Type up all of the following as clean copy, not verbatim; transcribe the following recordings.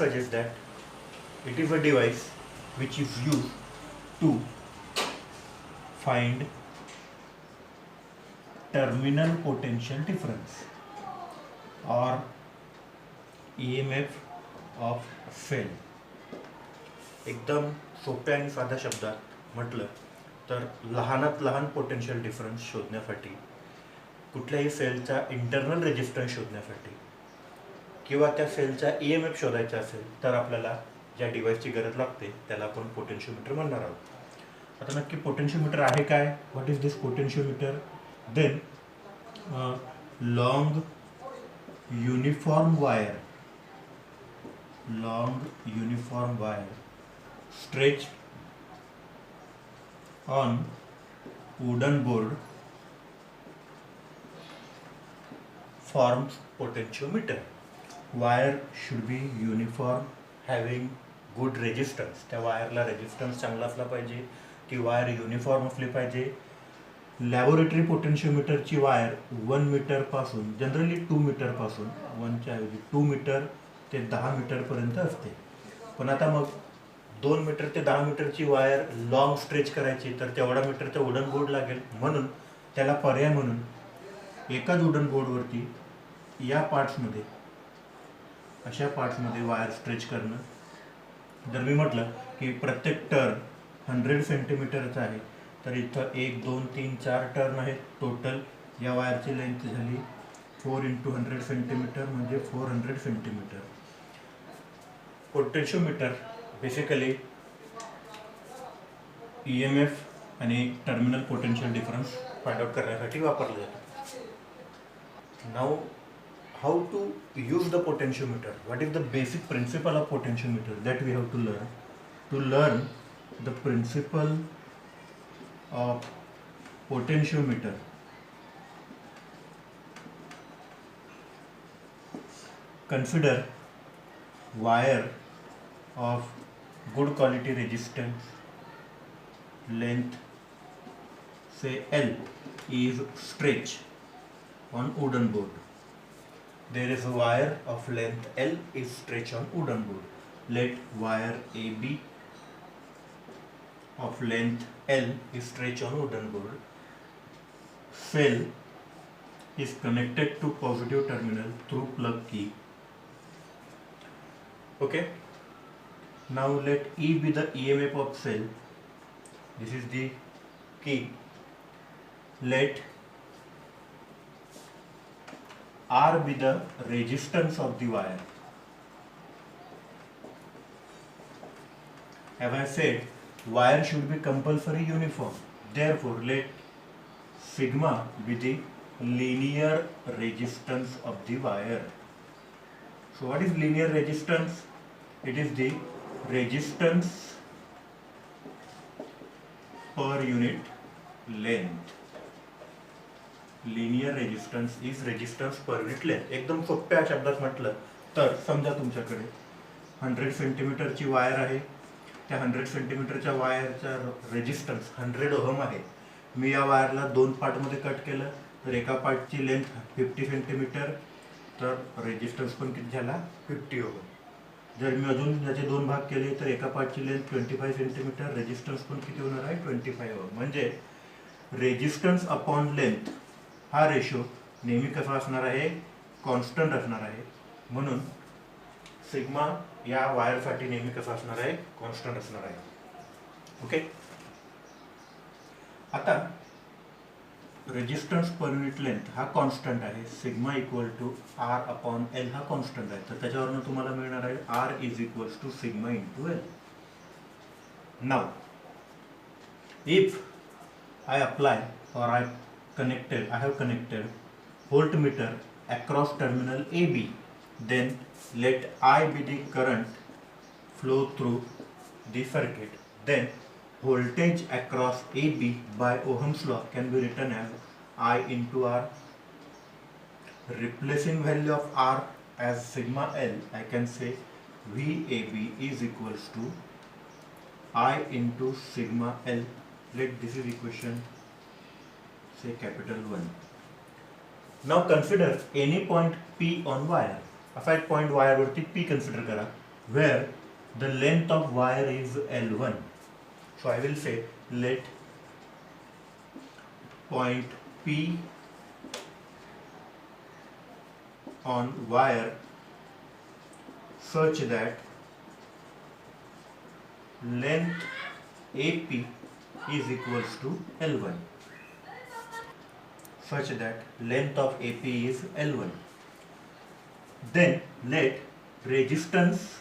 suggest that it is a device which is used to find terminal potential difference or EMF of cell. एकदम सोप्या आणि साध्या शब्दात म्हटलं तर लहानात लहान पोटेन्शियल डिफरन्स शोधण्यासाठी, कुठल्याही सेलचा इंटरनल रेजिस्टन्स शोधण्यासाठी किंवा त्या सेलचा EMF शोधायचा असेल तर आपल्याला ज्या डिव्हाइसची गरज लागते त्याला आपण पोटेन्शियोमीटर म्हणणार आहोत. आता नक्की पोटेन्शियोमीटर आहे काय? What is this potentiometer? Then long uniform wire stretched on wooden board forms potentiometer. Wire should be uniform, having good resistance. त्या वायरला रेजिस्टन्स चांगला असला पाहिजे, ती वायर युनिफॉर्म असली पाहिजे. लॅबोरेटरी पोटेन्शियोमीटरची वायर 1 मीटर पासून, जनरली 2 मीटर पासून, 1च्या ऐवजी 2 मीटर ते 10 मीटर पर्यंत असते. पण आता मग 2 मीटर ते 10 मीटरची वायर लॉंग स्ट्रेच करायची तर तेवढा मीटरचा वुडन बोर्ड लागेल. म्हणून त्याला पर्याय म्हणून एकाच वुडन बोर्डवरती या पार्ट्समध्ये, अशा पार्ट्समध्ये वायर स्ट्रेच करणं. जर मी म्हटलं की प्रत्येक टर्न 100 सेंटीमीटरचा आहे तर इथं 1 2 3 4 टर्न आहेत टोटल. या वायरची लेंथ झाली 4 × 100 सेंटीमीटर म्हणजे 400 सेंटीमीटर. पोटेन्शियोमीटर बेसिकली EMF आणि terminal potential difference find out करण्यासाठी वापरलं जातं. Now how to use the potentiometer? What is the basic principle of potentiometer that we have to learn? To learn the principle of potentiometer, consider wire of good quality resistance, length say L is stretched on wooden board. There is a wire of length L is stretched on wooden board. Let wire AB of length L is stretched on wooden board. Cell is connected to positive terminal through plug key. Okay. Now let E be the EMF of cell. This is the key. Let R be the resistance of the wire. As I said, wire should be compulsory uniform. Therefore, let sigma be the linear resistance of the wire. So what is linear resistance? It is the resistance per unit length. Linear resistance is resistance per unit length. एकदम सोप्या शब्दात म्हटलं तर समजा तुमच्याकडे 100 सेंटीमीटरची wire आहे. त्या 100 सेंटीमीटरच्या वायरचा resistance 100 ohm आहे. मी या वायरला 2 पार्टमध्ये कट केलं तर एका पार्टची लेंथ 50 सेंटीमीटर, तर रेजिस्टन्स पण किती झाला? 50 ओहम. जर मी अजून याचे 2 भाग केले तर एका पार्टची लेंथ 25 सेंटीमीटर, रेजिस्टन्स पण किती होणार आहे? 25 ओहम. म्हणजे रेजिस्टन्स अपॉन लेंथ हा रेशो नेहमी कसा असणार आहे? कॉन्स्टंट असणार आहे. म्हणून सिग्मा या वायरसाठी नेहमी कसा असणार आहे? कॉन्स्टंट असणार आहे. ओके. आता रेजिस्टन्स पर युनिट लेंथ हा कॉन्स्टंट आहे. Sigma equal to R upon L हा कॉन्स्टंट आहे. तर त्याच्यावरून तुम्हाला मिळणार आहे R is equals to sigma into L. Now if I apply or I have connected voltmeter across terminal AB, then let I be the current flow through the circuit. Then voltage across AB by Ohm's law can be written as I into R. Replacing value of R as sigma L, I can say VAB is equals to I into sigma L. Let this is equation say capital 1. Now consider any point P on wire. असा एक point wire वरती P consider करा. where the length of wire is L1. So I will say let point P on wire such that length AP is equals to L1, such that length of AP is L1. Then let resistance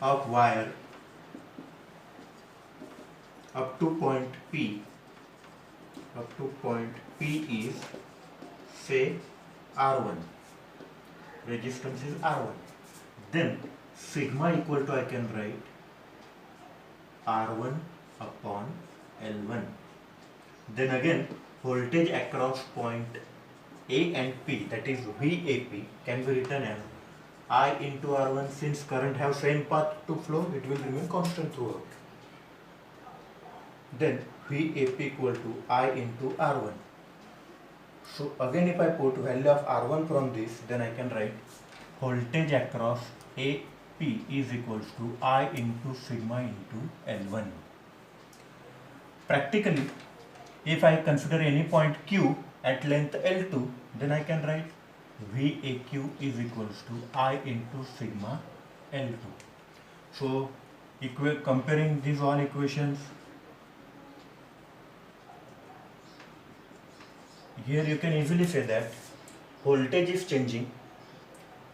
of wire up to point P is say R1. Resistance is R1. Then sigma equal to, I can write R1 upon L1. Then again voltage across point A and P, that is VAP, can be written as I into R1. Since current have same path to flow, it will remain constant throughout. Then VAP equal to I into R1. So again if I put value of R1 from this, then I can write voltage across AP is equals to I into sigma into L1. Practically, if I consider any point Q at length L2, then I can write VAQ is equals to I into sigma L2. So comparing these all equations, here you can easily say that voltage is changing,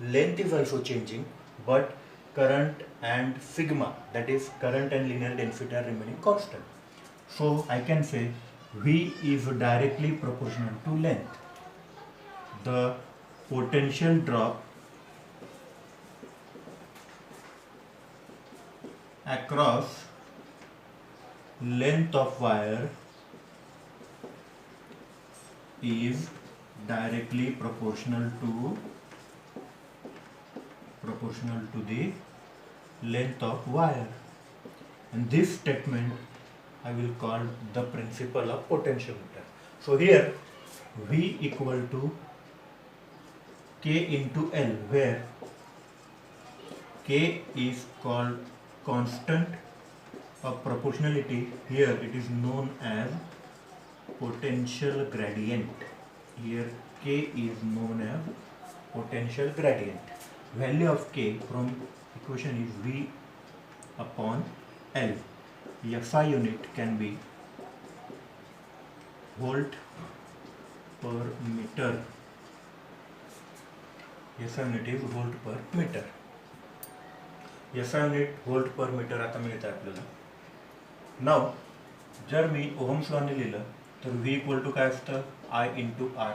length is also changing, but current and sigma, that is current and linear density, are remaining constant. So I can say V is directly proportional to length. The potential drop across length of wire is directly proportional to the length of wire, and this statement I will call the principle of potentiometer. So here V equal to K into L, where K is called constant of proportionality. Here it is known as potential gradient. Here K is known as potential gradient. Value of K from equation is V upon L. SI unit can be volt per meter. SI unit is volt per meter. SI unit volt per meter आता मिळतं आपल्याला. नाव जर मी Ohm's law ने लिहिलं तर V equal to काय असतं I into R,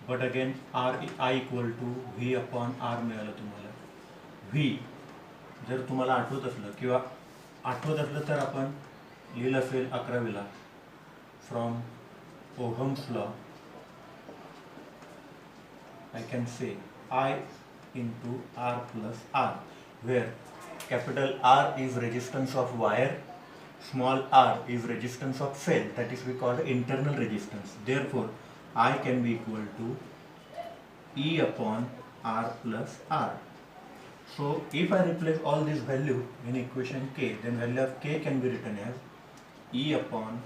but again I equal to V upon R मिळालं तुम्हाला. V जर तुम्हाला आठवत असलं तर आपण लिहिलं असेल 11वीला from Ohm's law I can say I into R plus R, where capital R is resistance of wire, small r is resistance of cell, that is we call internal resistance. Therefore I can be equal to E upon R plus R. So if I replace all these value in equation K, then value of K can be written as E upon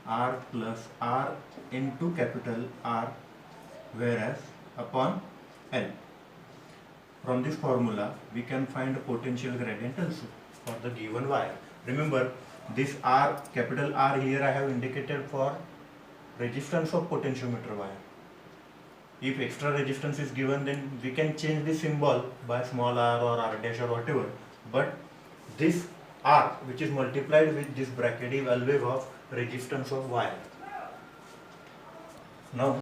R plus R into capital R, whereas upon L. From this formula we can find a potential gradient also for the given wire. Remember this R, capital R here I have indicated for resistance of potentiometer wire. If extra resistance is given, then we can change the symbol by small r or r dash or whatever, but this R which is multiplied with this bracket is always of resistance of wire. Now